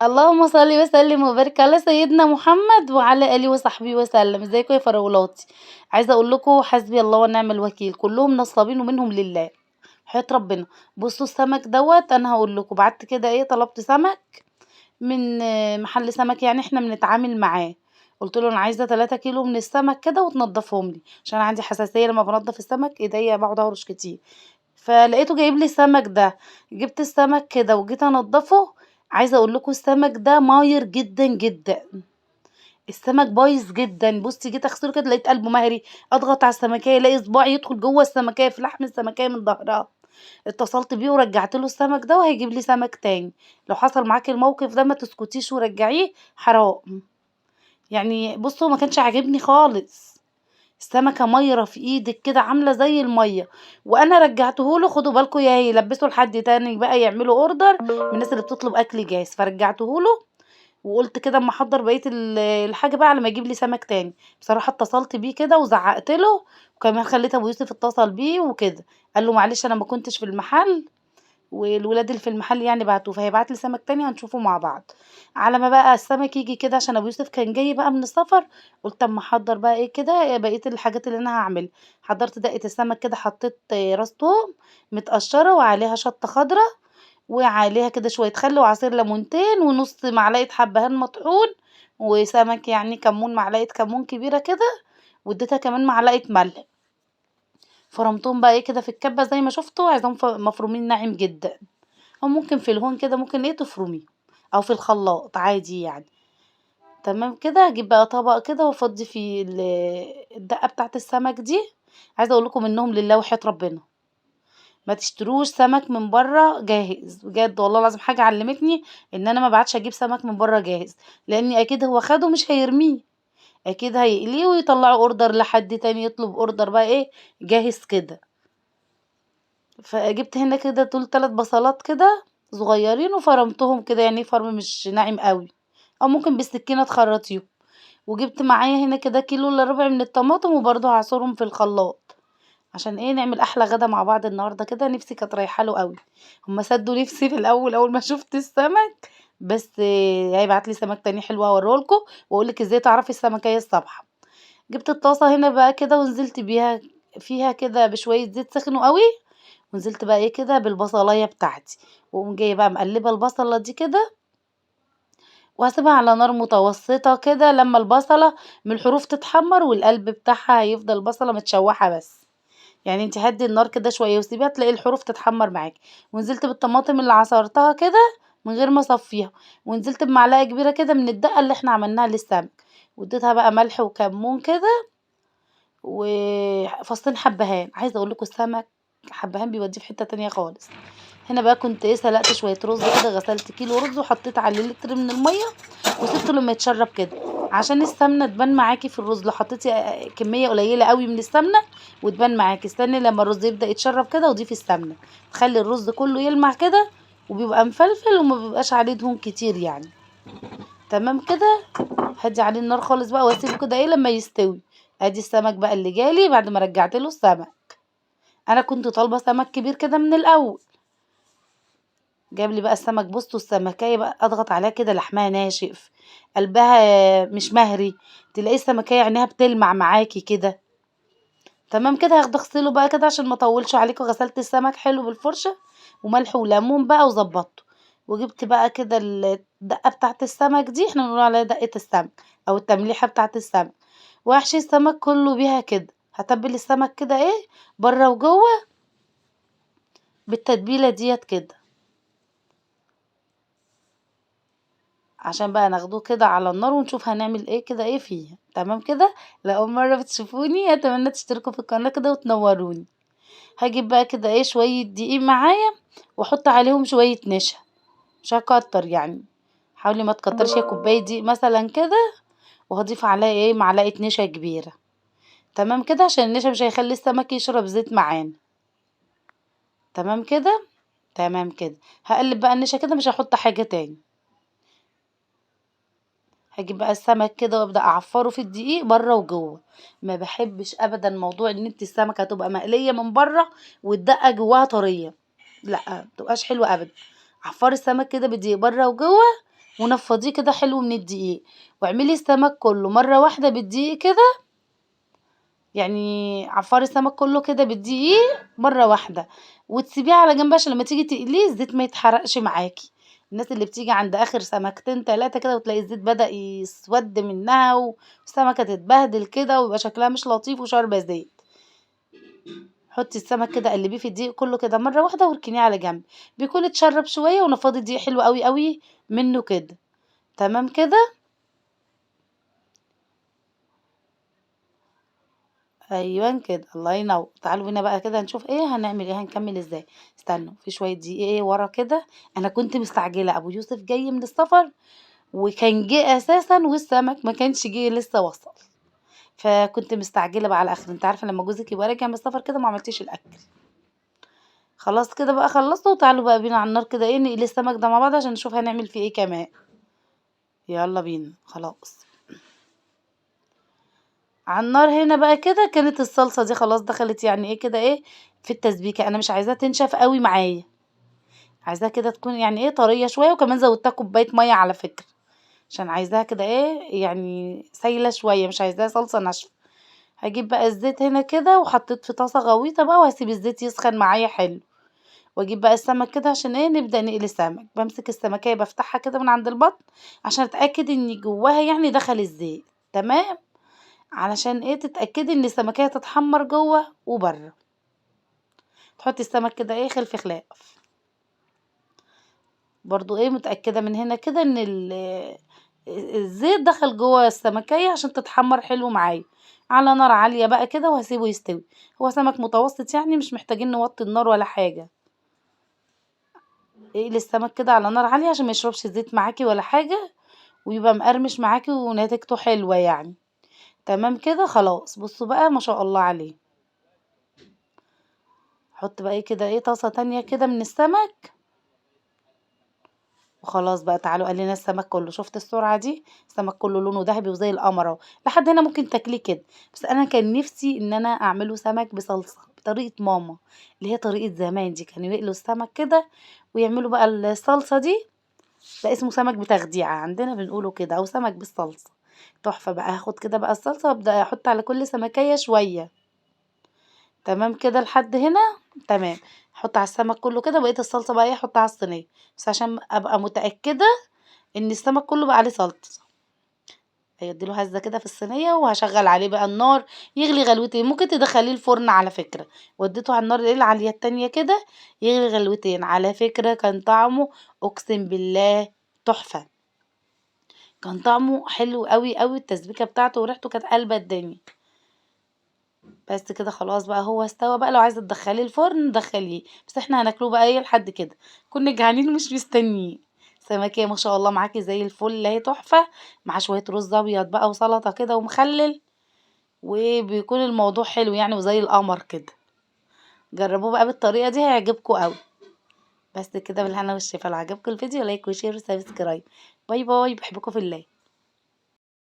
اللهم صل وسلم وبارك على سيدنا محمد وعلى آله وصحبه وسلم، ازيكم يا فراولاتي؟ عايزة أقول لكم حسبي الله ونعم الوكيل، كلّهم نصابين ومنهم لله، وحياة ربنا. بُصّوا السمك دوّة أنا هاقول لكم، بعتّ كده طلبت سمك من محل سمك يعني إحنا بنتعامل معاه، قُلت له: "أنا عايزة 3 كيلو من السمك كده وتنضّفهم لي." عشان عندي حساسية لمّا بانضّف السمك إيديّا باقعد أهرش كتير. فلقيته جايب لي السمك ده، جِبت السمك كده وجيت أنضّفه، عايزة أقول لكم السمك ده ماير جدًا، جدًا، السمك بايظ جدًا، بُصّي جيت أغسله كده لقيت قلبه مهري، أضغط على السمكية ألاقي صباعي يدخل جوّه السمكية في لحم السمكية من ضهرها، اتصلت بيه ورجّعت له السمك ده وهيجيب لي سمك تاني، لو حصل معاكِ الموقف ده ما تسكتيش ورجّعيه حرام، يعني بُصّوا ما كانش عاجبني خالص. السمكة مايرة في إيدِك كده عاملة زي المَيّة، وأنا رجّعته له خدوا بالكم يا يلبّسوا لحد تاني بقى يعملوا order من الناس اللي بتطلب أكل جاهز، فرجّعته له وقُلت كده أمّا أحضّر بقية الحاجة بقى على ما يجيب لي سمك تاني، بصراحة اتصلت بيه كده وزعّقت له، وكمان خلّيت أبو يوسف اتصل بيه وكده، قال له: "معلش أنا ما كنتش في المحل." والولاد اللي في المحل يعني بعتوه، فهيبعت لي سمك تاني هنشوفه مع بعض. على ما بقى السمك ييجي كده عشان أبو يوسف كان جاي بقى من السفر، قُلت أمّا أحضّر بقى كده بقية الحاجات اللي أنا هاعملها، حضّرت دقة السمك كده حطيت راس توم متقشّرة وعليها شطة خضرا، وعليها كده شوية خل وعصير ليمونتين ونُص معلقة حبهان مطحون، وسمك يعني كمون معلقة كمون كبيرة كده، واديتها كمان معلقة ملح. فرمتهم بقى كده في الكبة زي ما شفتوا عايزاهم مفرومين ناعم جدًا. أو ممكن في الهون كده ممكن تفرميه أو في الخلاط عادي يعني، تمام كده. أجيب بقى طبق كده وأفضّي فيه الدقة بتاعة السمك دي، عايزة أقول لكم منّهم لله وحياة ربنا، ما تشتروش سمك من برّه جاهز، بجد والله العظيم حاجة علّمتني إن أنا ما باعتش أجيب سمك من برّه جاهز، لإني أكيد هو خده مش هيرميه، أكيد هيقليه ويطلّعوا order لحد تاني يطلب order بقى جاهز كده. فجِبت هنا كده دول 3 بصلات كده صغيّرين وفرمتهم كده، يعني فرم مش ناعم أوي، أو ممكن بالسكينة تخرّطيهم، وجِبت معايا هنا كده كيلو إلا ربع من الطماطم وبرضه هاعصرهم في الخلاط، عشان نعمل أحلى غدا مع بعض النهارده كده، نِفسي كانت رايحة له أوي، هُم سدّوا نِفسي في الأول أول ما شُفت السمك، بس هيبعت لي سمك تاني حلو هاورّيه لكم وأقول لِك إزاي تعرفي السمكية الصبحا. جِبت الطاسة هنا بقى كده ونزلت بيها فيها كده بشوية زيت سخنوا أوي، ونزلت بقى كده بالبصلاية بتاعتي، واقوم جاية بقى مقلبة البصلة دي كده، وهاسيبها على نار متوسطة كده لمّا البصلة من الحروف تتحمر والقلب بتاعها هيفضل البصلة متشوحة بس، يعني أنتِ هدّي النار كده شوية وسيبيها تلاقي الحروف تتحمر معاكِ، ونزلت بالطماطم اللي عصرتها كده من غير ما أصفّيها، ونزلت بمعلقة كبيرة كده من الدقة اللي إحنا عملناها للسمك، واديتها بقى ملح وكمون كده وفصين حبهان، عايزة أقول لكم السمك حبهان بيوديه في حتة تانية خالص. هنا بقى كنت سلقت شوية رز كده، غسلت كيلو رز وحطيت عليه لتر من المَيّة وسِبته لمّا يتشرب كده، عشان السمنة تبان معاكِ في الرز، لو حطيتِ كمية قليلة أوي من السمنة وتبان معاكِ، استني لمّا الرز يبدأ يتشرب كده وضيفي السمنة، تخلّي الرز كلّه يلمع كده وبيبقى مفلفل وما بيبقاش عليه دهون كتير يعني، تمام كده. هادّي عليه النار خالص بقى واسيبه كده لمّا يستوي، أدي السمك بقى اللي جالي بعد ما رجعت له السمك، أنا كنت طالبة سمك كبير كده من الأول، جاب لي بقى السمك بُصّوا السمكية بقى أضغط عليها كده لحمها ناشف، قلبها مش مهري، تلاقي السمكية عينيها بتلمع معاكِ كده، تمام كده. هاخده أغسله بقى كده عشان ما أطوّلش عليكم، غسلت السمك حلو بالفرشة وملح وليمون بقى وضبّطته، وجبت بقى كده الدقة بتاعة السمك دي إحنا بنقول عليها دقة السمك أو التمليحة بتاعة السمك، وهاحشي السمك كلّه بيها كده، هاتبّل السمك كده برّه وجوّه بالتتبيلة ديّة كده. عشان بقى ناخدوه كده على النار ونشوف هنعمل كده فيه، تمام كده. لأول مرة بتشوفوني أتمنى تشتركوا في القناة كده وتنوروني. هاجيب بقى كده شوية دقيق معايا واحط عليهم شوية نشا، مش هاكتر يعني، حاولي ما تكتريش، هي كوباية دقيق مثلا كده، وهاضيف عليها معلقة نشا كبيرة، تمام كده، عشان النشا مش هيخلي السمك يشرب زيت معانا، تمام كده. تمام كده هقلب بقى النشا كده مش هاحط حاجة تاني. هاجيب بقى السمك كده وابدأ اعفره في الدقيق برّه وجوّه، ما باحبش أبدًا موضوع إن أنتِ السمكة تبقى مقلية من برّه والدقة جواها طرية، لأ، ما بتبقاش حلوة أبدًا، عفّري السمك كده بالدقيق برّه وجوّه ونفضيه كده حلو من الدقيق، واعملي السمك كله مرة واحدة بالدقيق كده، يعني عفّري السمك كله كده بالدقيق مرة واحدة، وتسيبيه على جنب عشان لمّا تيجي تقليه الزيت ما يتحرقش معاكِ. الناس اللي بتيجي عند آخر سمكتين 3 كده وتلاقي الزيت بدأ يسوَد منها والسمكة تتبهدل كده ويبقى شكلها مش لطيف وشاربة زيت. حطي السمك كده قلبيه في الدقيق كله كده مرة واحدة واركنيه على جنب، بيكون اتشرب شوية ونفضي الدقيق حلو أوي أوي منه كده. تمام كده. أيوه كده، الله ينور. تعالوا هنا بقى كده نشوف هنعمل هنكمّل إزاي. استنوا في شوية دقيق ورا كده، أنا كنت مستعجلة، أبو يوسف جاي من السفر وكان جه أساسًا والسمك ما كانش جه لسه وصل، فكنت مستعجلة بقى على الآخر. أنتِ عارفة لمّا جوزِك يبقى راجع من السفر كده ما عملتيش الأكل. خلاص كده بقى خلّصت وتعالوا بقى بينا على النار كده نقلي السمك ده مع بعض عشان نشوف هنعمل فيه إيه كمان. يالّا بينا، خلاص. على النار هنا بقى كده كانت الصلصة دي خلاص دخلت يعني كده في التسبيكة، أنا مش عايزاها تنشف أوي معايا، عايزاها كده تكون يعني طرية شوية، وكمان زودتها كوباية مَيّة على فكرة، عشان عايزاها كده يعني سايلة شوية مش عايزاها صلصة ناشفة. هاجيب بقى الزيت هنا كده وحطيت في طاسة غويطة بقى وهاسيب الزيت يسخن معايا حلو، واجيب بقى السمك كده عشان نبدأ نقلي سمك. بامسك السمكية بافتحها كده من عند البطن عشان أتأكد إن جواها يعني دخل الزيت، تمام، علشان تتأكدي إن السمكية تتحمر جوه وبره. تحطي السمك كده خلف خلاف، برضه متأكدة من هنا كده إن الزيت دخل جوه السمكية عشان تتحمر حلو معايا، على نار عالية بقى كده وهاسيبه يستوي. هو سمك متوسط يعني مش محتاجين نوطي النار ولا حاجة. اقلي السمك كده على نار عالية عشان ما يشربش زيت معاكي ولا حاجة، ويبقى مقرمش معاكي ونتيجته حلوة يعني. تمام كده خلاص. بصوا بقى ما شاء الله عليه. احط بقى كده طاسة تانية كده من السمك، وخلاص بقى تعالوا قلينا السمك كله. شُفت السرعة دي؟ السمك كله لونه دهبي وزي القمر أهو. لحد هنا ممكن تاكليه كده، بس أنا كان نِفْسي إن أنا أعمله سمك بصلصة بطريقة ماما، اللي هي طريقة زمان دي، كانوا يقلوا السمك كده ويعملوا بقى الصلصة دي. ده اسمه سمك بتخديعة عندنا بنقوله كده، أو سمك بالصلصة. تحفة بقى. هاخد كده بقى الصلصة وأبدأ أحط على كل سمكية شوية. تمام كده لحد هنا. تمام. أحط على السمك كله كده وبقية الصلصة بقى أحطها على الصينية، بس عشان أبقى متأكدة إن السمك كله بقى عليه صلصة. هادّي له هزة كده في الصينية وهاشغّل عليه بقى النار يغلي غلوتين. ممكن تدخّليه الفرن على فكرة، ودّيته على النار العالية التانية كده يغلي غلوتين، على فكرة كان طعمه أقسم بالله تحفة. كان طعمه حلو أوي، أوي، التسبيكة بتاعته وريحته كانت قالبة الدنيا. بس كده خلاص بقى هو استوى بقى. لو عايزة تدخّليه الفرن دخّليه، بس إحنا هناكلوه بقى لحد كده، كُنّا جعانين ومش مستنيين. سمكية ما شاء الله معاكِ زي الفل أهي تحفة، مع شوية رز أبيض بقى وسلطة كده ومخلل، وبيكون الموضوع حلو يعني وزي القمر كده. جرّبوه بقى بالطريقة دي هيعجبكم أوي. بس كده بالهنا والشفا. لو عجبكم الفيديو لايك وشير وسبسكرايب. باي باي، باحبكم في الله.